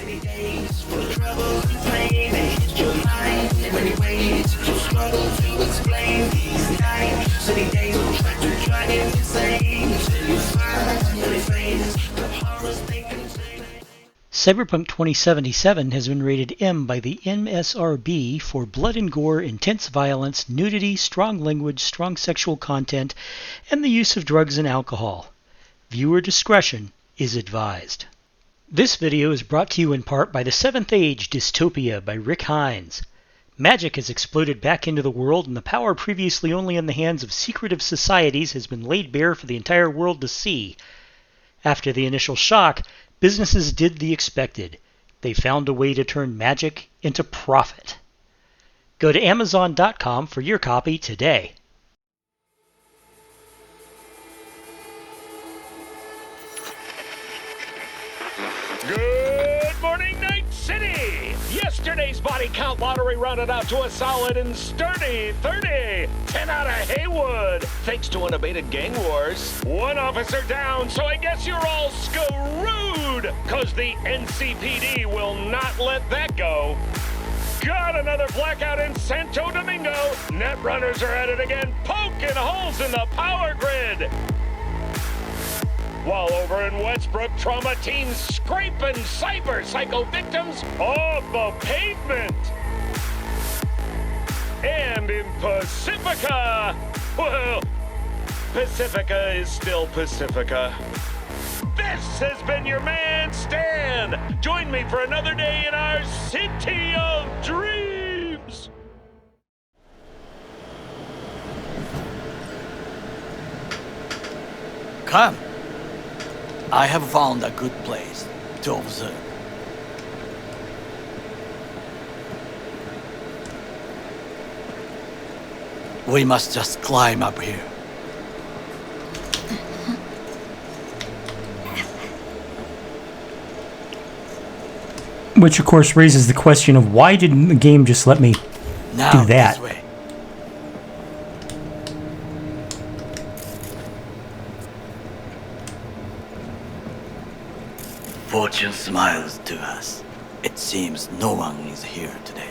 many days for trouble and pain. It hits your mind in many ways. You struggle to explain these nights. Many days will try to drive you insane till you finally face the horrors they contain. Cyberpunk 2077 has been rated M by the MSRB for blood and gore, intense violence, nudity, strong language, strong sexual content, and the use of drugs and alcohol. Viewer discretion is advised. This video is brought to you in part by The Seventh Age Dystopia by Rick Hines. Magic has exploded back into the world, and the power previously only in the hands of secretive societies has been laid bare for the entire world to see. After the initial shock, businesses did the expected. They found a way to turn magic into profit. Go to Amazon.com for your copy today. Good morning, Night City! Yesterday's body count lottery rounded out to a solid and sturdy 30. 10 out of Haywood, thanks to unabated gang wars. One officer down, so I guess you're all screwed, cause the NCPD will not let that go. Got another blackout in Santo Domingo. Netrunners are at it again, poking holes in the power grid. While over in Westbrook, trauma teams scraping cyber psycho victims off the pavement. And in Pacifica, well, Pacifica is still Pacifica. This has been your man, Stan. Join me for another day in our city of dreams. Come. I have found a good place to observe. We must just climb up here. Which of course raises the question of why didn't the game just let me Now do that? This way. Fortune smiles to us. It seems no one is here today.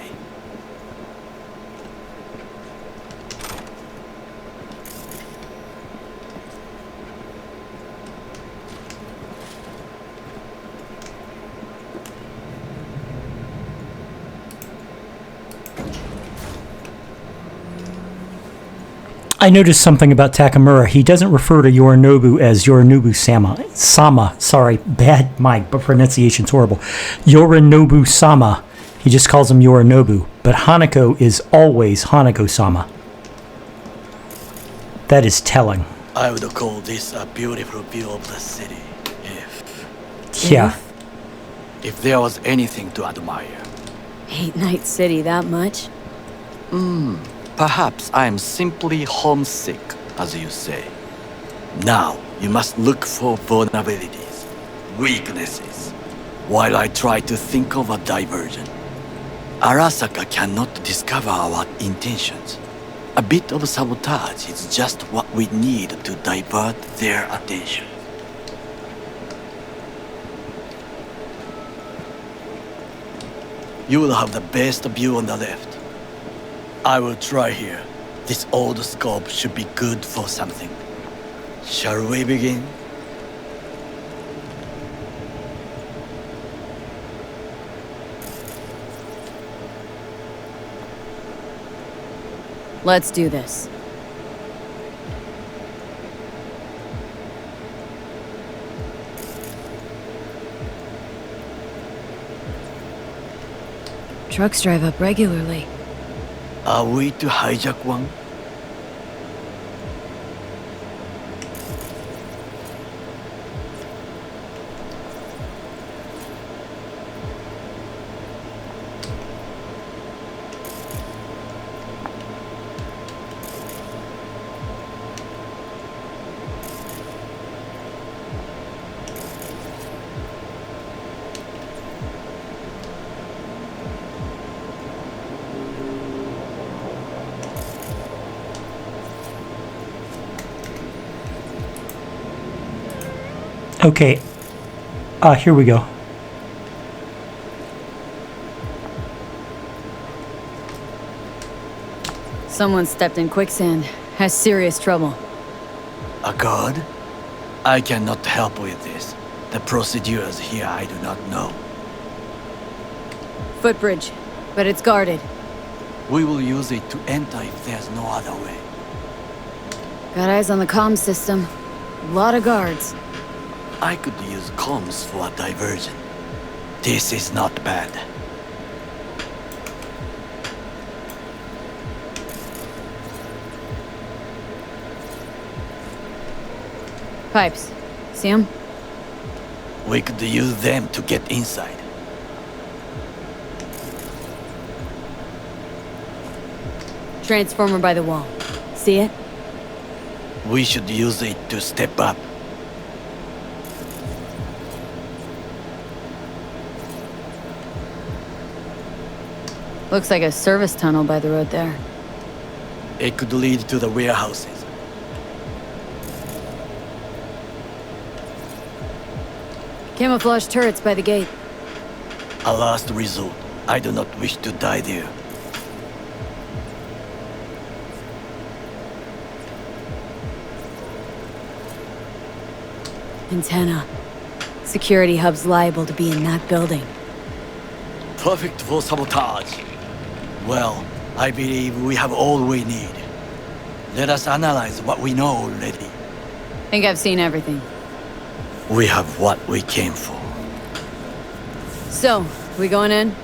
I noticed something about Takamura. He doesn't refer to Yorinobu as Yorinobu-sama. Sorry, bad, my pronunciation's horrible. Yorinobu-sama. He just calls him Yorinobu. But Hanako is always Hanako-sama. That is telling. I would call this a beautiful view of the city. Yeah. If there was anything to admire. Hate Night City that much? Perhaps I am simply homesick, as you say. Now, you must look for vulnerabilities, weaknesses, while I try to think of a diversion. Arasaka cannot discover our intentions. A bit of sabotage is just what we need to divert their attention. You will have the best view on the left. I will try here. This old scope should be good for something. Shall we begin? Let's do this. Trucks drive up regularly. Are we to hijack one? Okay. Here we go. Someone stepped in quicksand. Has serious trouble. A god? I cannot help with this. The procedures here I do not know. Footbridge, but it's guarded. We will use it to enter if there's no other way. Got eyes on the comm system. A lot of guards. I could use comms for a diversion. This is not bad. Pipes. See 'em? We could use them to get inside. Transformer by the wall. See it? We should use it to step up. Looks like a service tunnel by the road there. It could lead to the warehouses. Camouflage turrets by the gate. A last resort. I do not wish to die there. Antenna. Security hub's liable to be in that building. Perfect for sabotage. Well, I believe we have all we need. Let us analyze what we know already. Think I've seen everything. We have what we came for. So, we going in?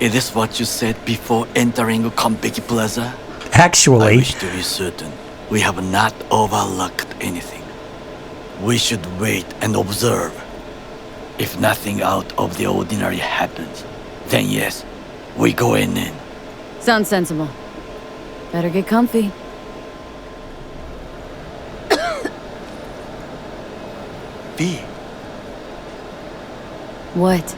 Is this what you said before entering Konpeki Plaza? I Actually, wish to be certain we have not overlooked anything. We should wait and observe. If nothing out of the ordinary happens, then yes, we go in. Sounds sensible. Better get comfy. B. What?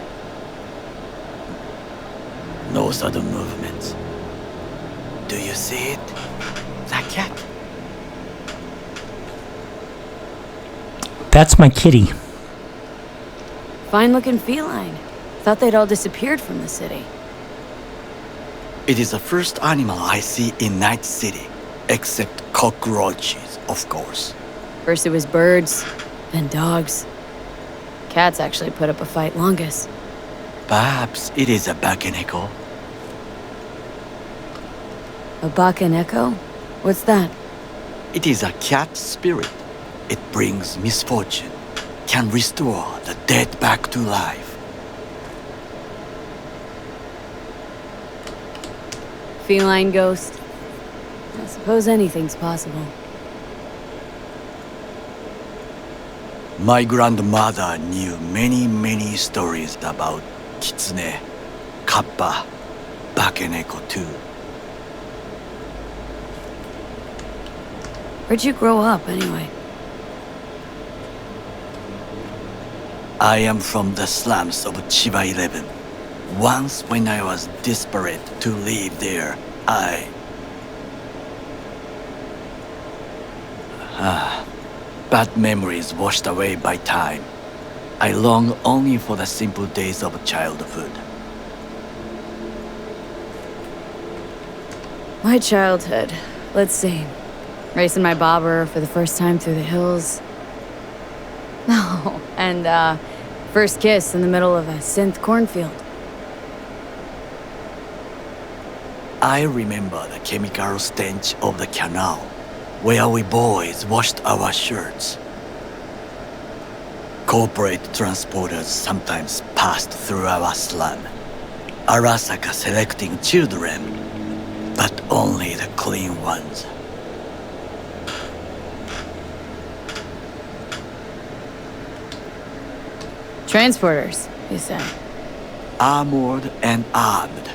No sudden movements. Do you see it? That cat? that's my kitty. Fine looking feline. Thought they'd all disappeared from the city. It is the first animal I see in Night City, except cockroaches, of course. First it was birds, then dogs. Cats actually put up a fight longest. Perhaps it is a bakeneko. A Bakaneko? What's that? It is a cat spirit. It brings misfortune, can restore the dead back to life. Feline ghost? I suppose anything's possible. My grandmother knew many stories about kitsune, kappa, bakeneko too. Where'd you grow up, anyway? I am from the slums of Chiba 11. Once when I was desperate to live there, bad memories washed away by time. I long only for the simple days of childhood. My childhood. Let's see. Racing my bobber for the first time through the hills. No, and first kiss in the middle of a synth cornfield. I remember the chemical stench of the canal, where we boys washed our shirts. Corporate transporters sometimes passed through our slum, Arasaka selecting children, but only the clean ones. Transporters, you say? Armored and armed,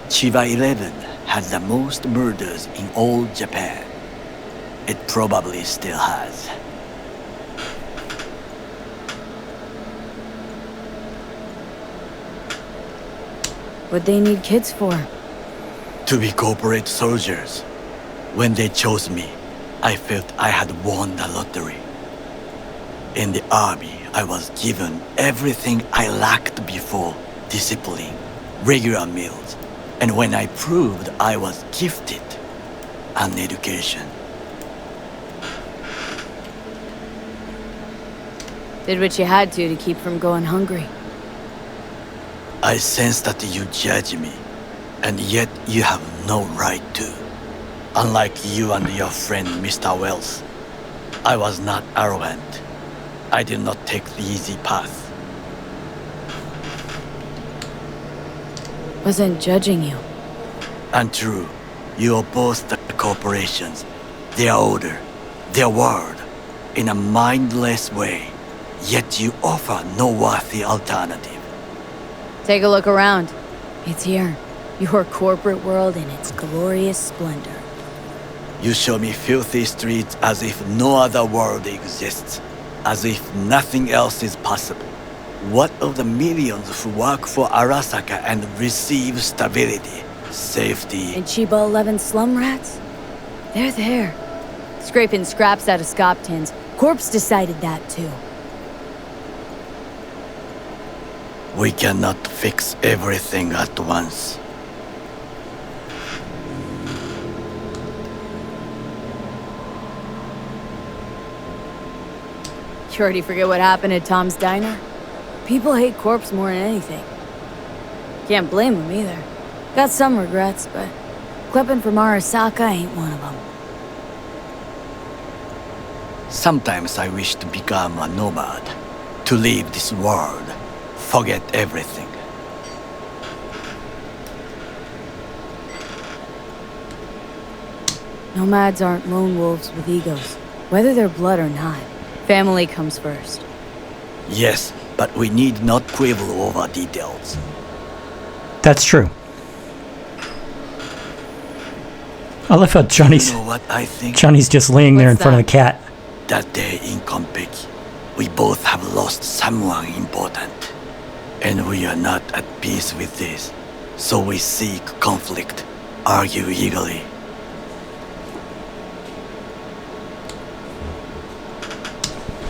Chiba 11 had the most murders in all Japan. It probably still has. What'd they need kids for? To be corporate soldiers. When they chose me, I felt I had won the lottery. In the army, I was given everything I lacked before: discipline, regular meals, And when I proved I was gifted an education, Did what you had to keep from going hungry. I sense that you judge me, and yet you have no right to. Unlike you and your friend Mr. Wells, I was not arrogant. I did not take the easy path. Wasn't judging you. Untrue. You oppose the corporations, their order, their word, in a mindless way. Yet you offer no worthy alternative. Take a look around. It's here. Your corporate world in its glorious splendor. You show me filthy streets as if no other world exists, as if nothing else is possible. What of the millions who work for Arasaka and receive stability, safety? And Chiba 11 slum rats? They're there. Scraping scraps out of scop tins. Corpse decided that too. We cannot fix everything at once. You already forget what happened at Tom's Diner? People hate Corpse more than anything. Can't blame them either. Got some regrets, but clipping from Arasaka ain't one of them. Sometimes I wish to become a nomad, to leave this world, forget everything. Nomads aren't lone wolves with egos, whether they're blood or not. Family comes first. Yes, but we need not quibble over details. That's true. I love how You Johnny's know what I think? just laying there in What's front of the cat. That day in Konpeki, we both have lost someone important. And we are not at peace with this. So we seek conflict, argue eagerly.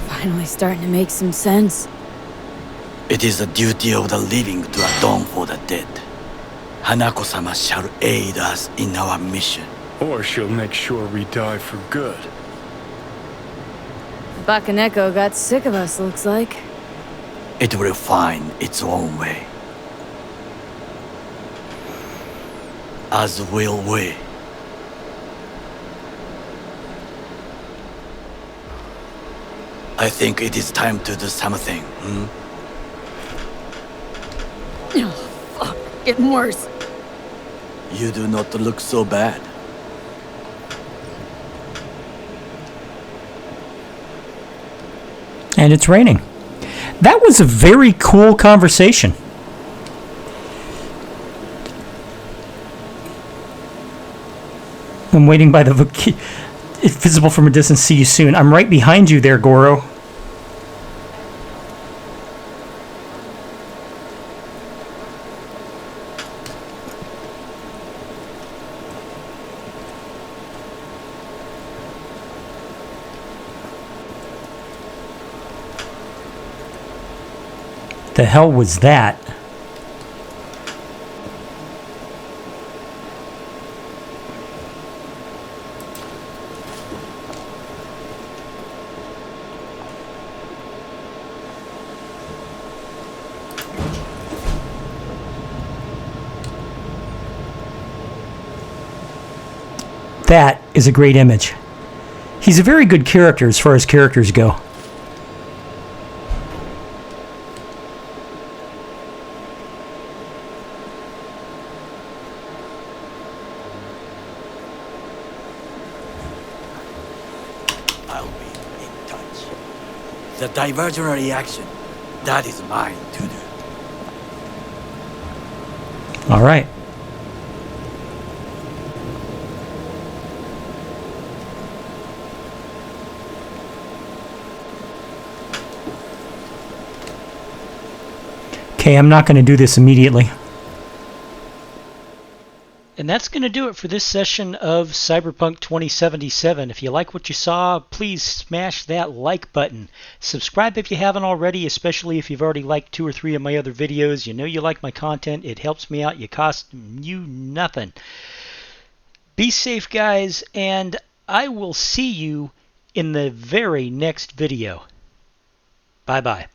Finally starting to make some sense. It is the duty of the living to atone for the dead. Hanako-sama shall aid us in our mission. Or she'll make sure we die for good. Bakaneko got sick of us, looks like. It will find its own way. As will we. I think it is time to do something, Oh, fuck. Getting worse. You do not look so bad. And it's raining. That was a very cool conversation. I'm waiting by the it's visible from a distance. See you soon. I'm right behind you there, Goro. The hell was that? That is a great image. He's a very good character as far as characters go. I'll be in touch. The divergent reaction, that is mine to do. All right. Okay, I'm not going to do this immediately. And that's going to do it for this session of Cyberpunk 2077. If you like what you saw, please smash that like button. Subscribe if you haven't already, especially if you've already liked 2 or 3 of my other videos. You know you like my content. It helps me out. It costs you nothing. Be safe, guys, and I will see you in the very next video. Bye-bye.